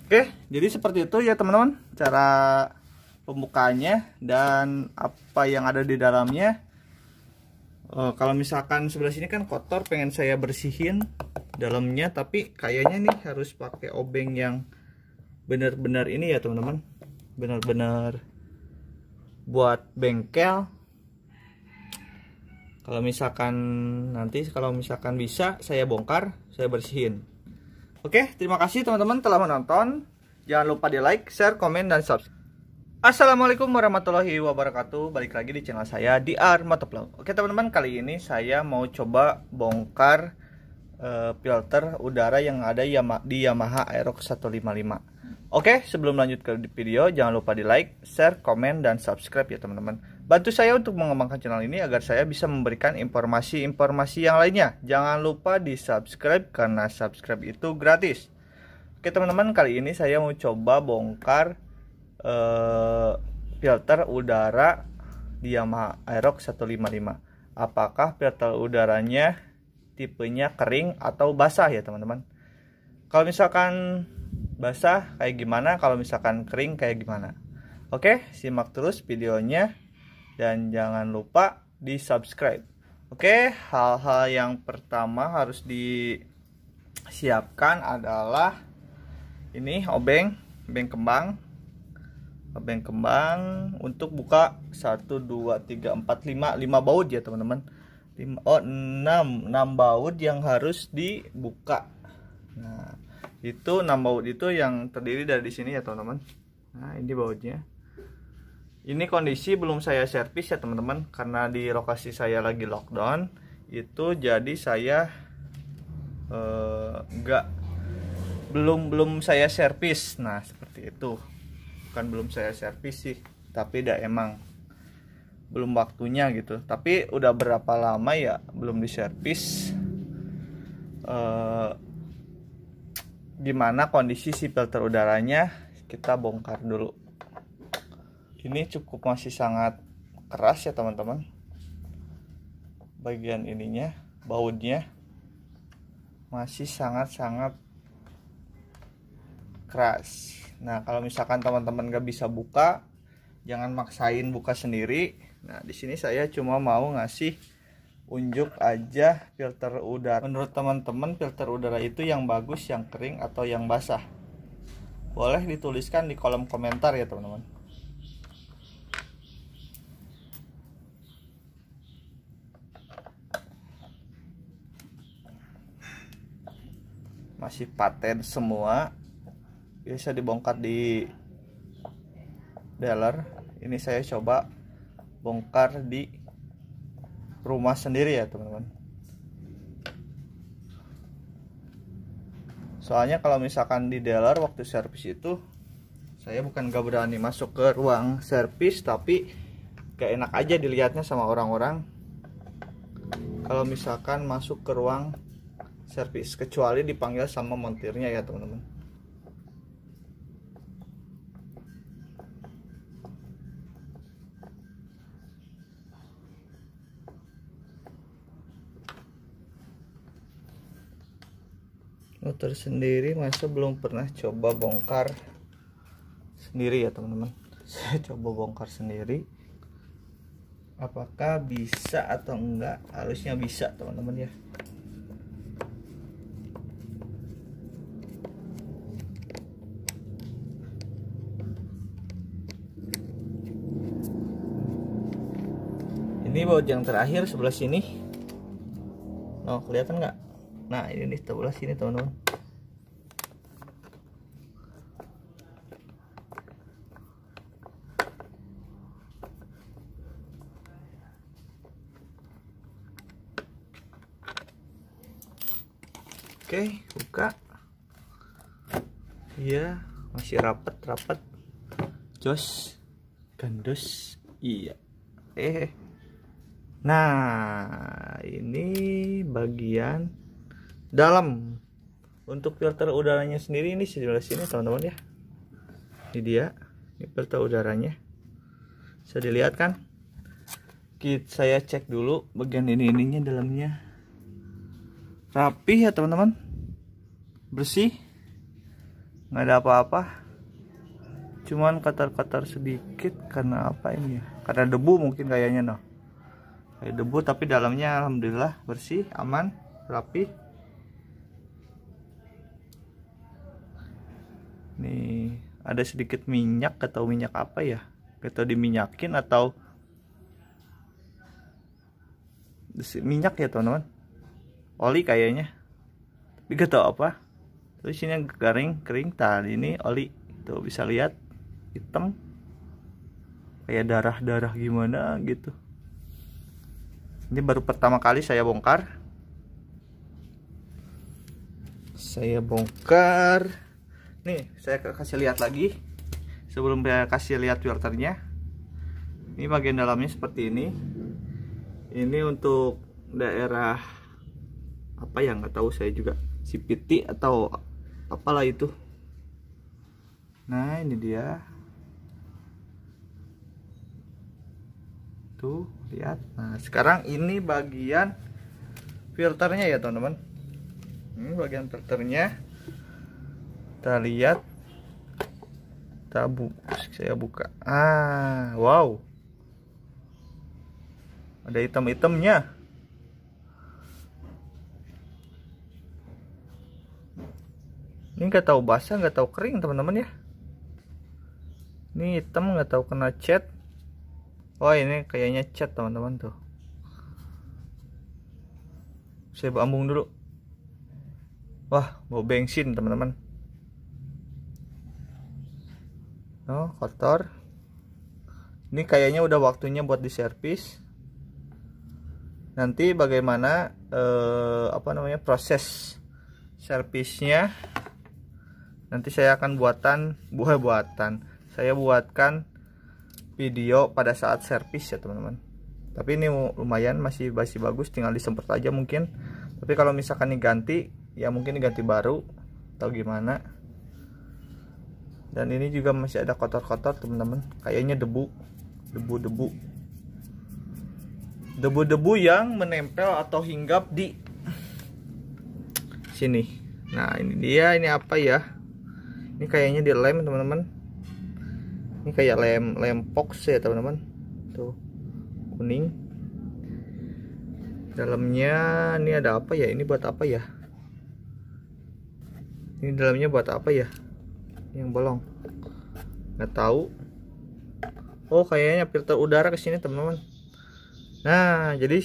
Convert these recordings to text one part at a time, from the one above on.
Oke, jadi seperti itu ya teman-teman cara pembukaannya dan apa yang ada di dalamnya. Kalau misalkan sebelah sini kan kotor, pengen saya bersihin dalamnya, tapi kayaknya nih harus pakai obeng yang benar-benar ini ya teman-teman, benar-benar buat bengkel. Kalau misalkan nanti bisa saya bongkar, saya bersihin. Oke, terima kasih teman-teman telah menonton. Jangan lupa di like, share, komen, dan subscribe. Assalamualaikum warahmatullahi wabarakatuh. Balik lagi di channel saya DR Motovlog. Oke teman-teman, kali ini saya mau coba bongkar filter udara yang ada di Yamaha Aerox 155. Oke, sebelum lanjut ke video, jangan lupa di like, share, komen, dan subscribe ya teman-teman. Bantu saya untuk mengembangkan channel ini agar saya bisa memberikan informasi-informasi yang lainnya. Jangan lupa di subscribe karena subscribe itu gratis. Oke teman-teman, kali ini saya mau coba bongkar filter udara di Yamaha Aerox 155. Apakah filter udaranya tipenya kering atau basah ya teman-teman? Kalau misalkan basah kayak gimana, kalau misalkan kering kayak gimana? Oke, simak terus videonya dan jangan lupa di subscribe. Oke, hal-hal yang pertama harus disiapkan adalah ini obeng kembang untuk buka 1 2 3 4 5 baut ya teman-teman. 6 baut yang harus dibuka. Nah, itu 6 baut itu yang terdiri dari sini ya teman-teman. Nah, ini bautnya. Ini kondisi belum saya servis ya teman-teman, karena di lokasi saya lagi lockdown. Itu jadi saya belum saya servis. Nah, seperti itu. Bukan belum saya servis sih, tapi emang belum waktunya gitu. Tapi udah berapa lama ya belum diservis. Gimana kondisi si filter udaranya, kita bongkar dulu. Ini cukup masih sangat keras ya teman-teman. Bagian ininya, bautnya masih sangat-sangat keras. Nah, kalau misalkan teman-teman gak bisa buka, jangan maksain buka sendiri. Nah, di sini saya cuma mau ngasih unjuk aja filter udara. Menurut teman-teman, filter udara itu yang bagus, yang kering atau yang basah? Boleh dituliskan di kolom komentar ya teman-teman. Masih paten semua, bisa dibongkar di dealer. Ini saya coba bongkar di rumah sendiri ya teman-teman. Soalnya kalau misalkan di dealer waktu servis itu, saya bukan gak berani masuk ke ruang servis, tapi gak enak aja dilihatnya sama orang-orang kalau misalkan masuk ke ruang servis, kecuali dipanggil sama montirnya ya teman-teman. Motor sendiri masa belum pernah coba bongkar sendiri ya teman-teman. Saya coba bongkar sendiri, apakah bisa atau enggak? Harusnya bisa teman-teman ya. Ini baut yang terakhir sebelah sini. Oh, kelihatan nggak? Nah, ini nih sebelah sini teman-teman. Oke, buka. Iya, masih rapat. Jos, gandos. Iya. Nah, ini bagian dalam. Untuk filter udaranya sendiri ini sebelah sini teman-teman ya. Ini dia, ini filter udaranya. Bisa dilihat kan? Saya cek dulu bagian ininya dalamnya. Rapi ya teman-teman. Bersih. nggak ada apa-apa, cuman kotor-kotor sedikit. Karena apa ini ya, karena debu mungkin kayaknya noh, kayak debu. Tapi dalamnya alhamdulillah bersih, aman, rapi. Nih ada sedikit minyak, atau minyak apa ya, atau diminyakin atau minyak ya teman-teman, oli kayaknya, tapi gak tahu apa. Terus sini kering, tadi ini oli tuh, bisa lihat hitam kayak darah gimana gitu. Ini baru pertama kali saya bongkar. Nih saya kasih lihat lagi sebelum saya kasih lihat filternya. Ini bagian dalamnya seperti ini. Ini untuk daerah apa ya, nggak tahu saya juga, CPT atau apalah itu. Nah ini dia tuh, lihat. Nah sekarang ini bagian filternya ya teman-teman. Ini bagian filternya, kita lihat. Saya buka. Wow, ada hitam-hitamnya. Ini nggak tahu basah, nggak tahu kering teman-teman ya. Ini hitam, nggak tahu kena cat. Oh ini kayaknya cat teman-teman tuh. Saya ambung dulu. Wah, bau bensin teman-teman. Oh kotor. Ini kayaknya udah waktunya buat diservis. Nanti bagaimana proses servisnya, nanti saya akan saya buatkan video pada saat servis ya teman-teman. Tapi ini lumayan masih bagus, tinggal disemprot aja mungkin. Tapi kalau misalkan diganti ya mungkin diganti baru atau gimana. Dan ini juga masih ada kotor-kotor teman-teman, kayaknya debu yang menempel atau hinggap di sini. Nah ini dia, ini apa ya, ini kayaknya di lem teman-teman. Ini kayak lem box ya teman-teman, tuh kuning. Dalamnya ini ada apa ya, ini buat apa ya, ini dalamnya buat apa ya, yang bolong nggak tahu. Oh kayaknya filter udara ke sini teman-teman. Nah jadi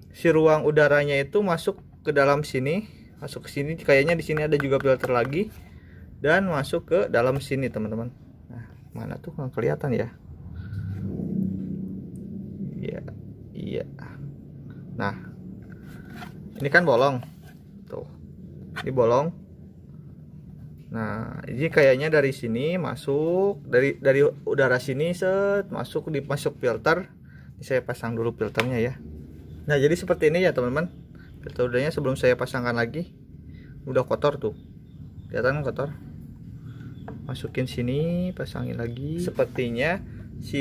si ruang udaranya itu masuk ke dalam sini, masuk ke sini. Kayaknya di sini ada juga filter lagi dan masuk ke dalam sini teman-teman. Nah mana tuh, nggak kelihatan ya. Iya. Nah ini kan bolong tuh, ini bolong. Nah ini kayaknya dari sini masuk, dari udara sini masuk filter. Ini saya pasang dulu filternya ya. Nah jadi seperti ini ya teman-teman, filter udaranya sebelum saya pasangkan lagi. Udah kotor tuh, kelihatan kotor. Masukin sini, pasangin lagi. Sepertinya si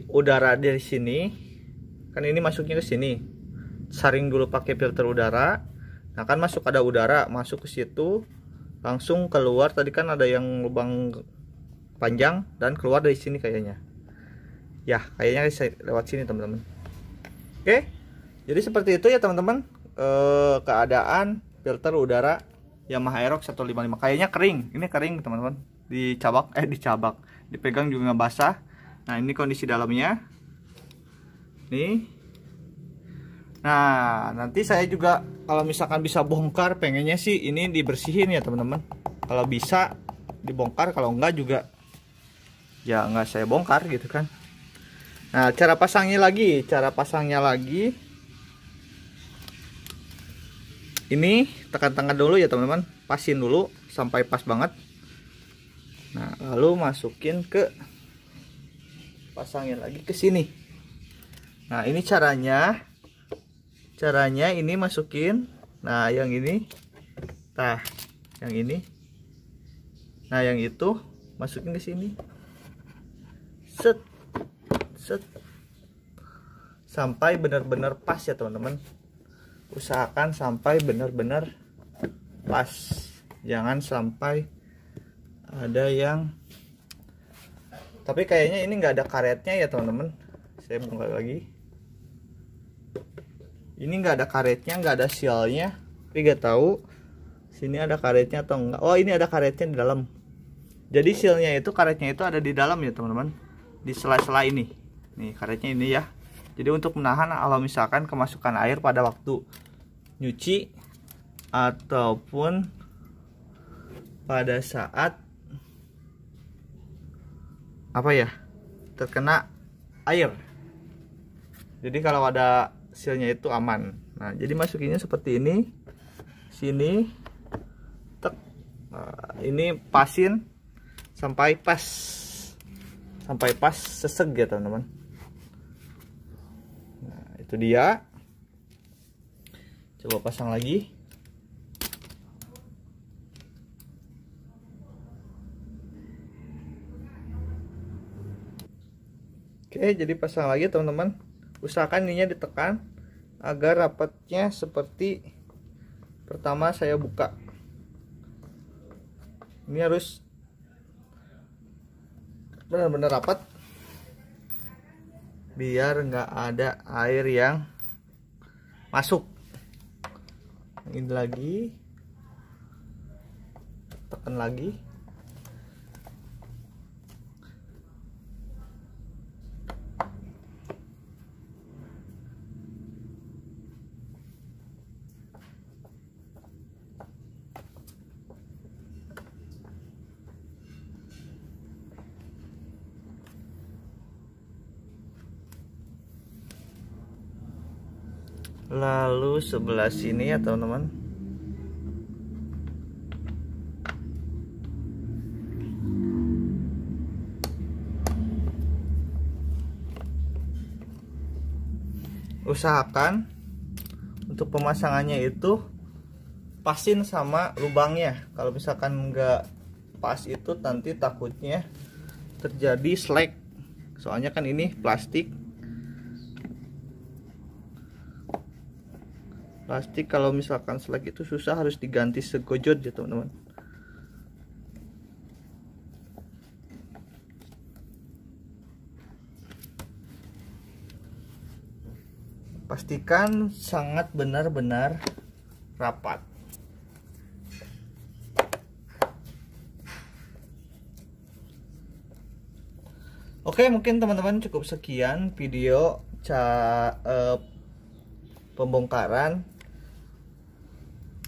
udara dari sini kan ini masuknya ke sini, saring dulu pakai filter udara. Nah kan ada udara masuk ke situ, langsung keluar. Tadi kan ada yang lubang panjang dan keluar dari sini kayaknya. Ya kayaknya saya lewat sini teman-teman. Oke, jadi seperti itu ya teman-teman, keadaan filter udara Yamaha Aerox 155. Kayaknya kering, ini kering teman-teman. Dipegang juga nggak basah. Nah ini kondisi dalamnya nih. Nah nanti saya juga kalau misalkan bisa bongkar, pengennya sih ini dibersihin ya teman-teman. Kalau bisa dibongkar, kalau enggak juga ya nggak saya bongkar gitu kan. Nah cara pasangnya lagi, ini tekan tangan dulu ya teman-teman, pasin dulu sampai pas banget. Nah lalu masukin pasangin lagi ke sini. Nah ini caranya ini masukin. Nah yang ini, yang ini, nah yang itu masukin ke sini, set sampai benar-benar pas ya teman-teman. Usahakan sampai benar-benar pas, jangan sampai ada yang, tapi kayaknya ini nggak ada karetnya ya teman-teman. Saya buka lagi. Ini nggak ada karetnya, nggak ada sialnya, tapi nggak tahu sini ada karetnya atau enggak. Oh, ini ada karetnya di dalam. Jadi sealnya itu, karetnya itu ada di dalam ya teman-teman, di sela-sela ini. Nih karetnya ini ya. Jadi untuk menahan kalau misalkan kemasukan air pada waktu nyuci ataupun pada saat apa ya, terkena air. Jadi kalau ada sealnya itu aman. Nah, jadi masukinnya seperti ini. Sini tek. Nah, ini pasin sampai pas seseg ya teman-teman. Nah, itu dia. Coba pasang lagi. Oke, jadi pasang lagi teman-teman. Usahakan ininya ditekan agar rapatnya seperti pertama saya buka. Ini harus benar-benar rapat biar nggak ada air yang masuk. Ini lagi, tekan lagi. Lalu sebelah sini ya teman-teman. Usahakan untuk pemasangannya itu pasin sama lubangnya. Kalau misalkan nggak pas itu nanti takutnya terjadi slack. Soalnya kan ini plastik. Plastik kalau misalkan slack itu susah, harus diganti segojot ya teman-teman. Pastikan sangat benar-benar rapat. Oke, mungkin teman-teman cukup sekian video pembongkaran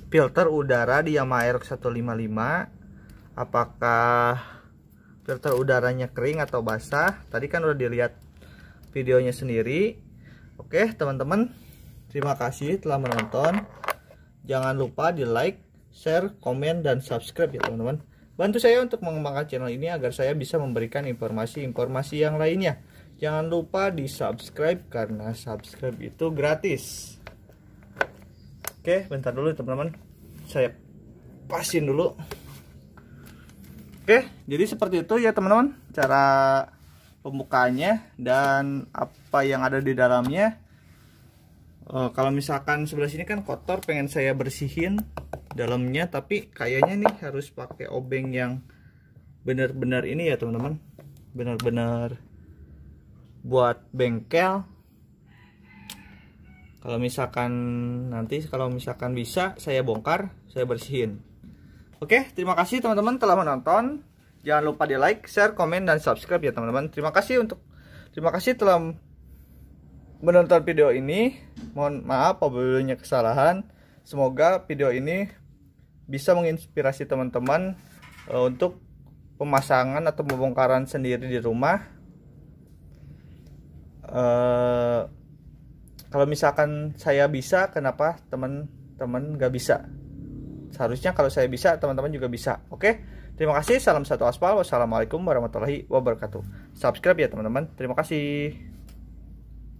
filter udara di Yamaha Aerox 155. Apakah filter udaranya kering atau basah? Tadi kan udah dilihat videonya sendiri. Oke teman-teman, terima kasih telah menonton. Jangan lupa di like, share, komen, dan subscribe ya teman-teman. Bantu saya untuk mengembangkan channel ini agar saya bisa memberikan informasi-informasi yang lainnya. Jangan lupa di subscribe karena subscribe itu gratis. Oke, bentar dulu teman-teman, saya pasin dulu. Oke, jadi seperti itu ya teman-teman cara pembukaannya dan apa yang ada di dalamnya. Kalau misalkan sebelah sini kan kotor, pengen saya bersihin dalamnya, tapi kayaknya nih harus pakai obeng yang benar-benar ini ya teman-teman, benar-benar buat bengkel. Kalau misalkan nanti bisa saya bongkar, saya bersihin. Oke, terima kasih teman-teman telah menonton. Jangan lupa di like, share, komen, dan subscribe ya teman-teman. Terima kasih telah menonton video ini. Mohon maaf apabila kesalahan. Semoga video ini bisa menginspirasi teman-teman untuk pemasangan atau pembongkaran sendiri di rumah. Kalau misalkan saya bisa, kenapa teman-teman gak bisa? Seharusnya kalau saya bisa, teman-teman juga bisa. Oke, terima kasih. Salam satu aspal. Wassalamualaikum warahmatullahi wabarakatuh. Subscribe ya teman-teman. Terima kasih.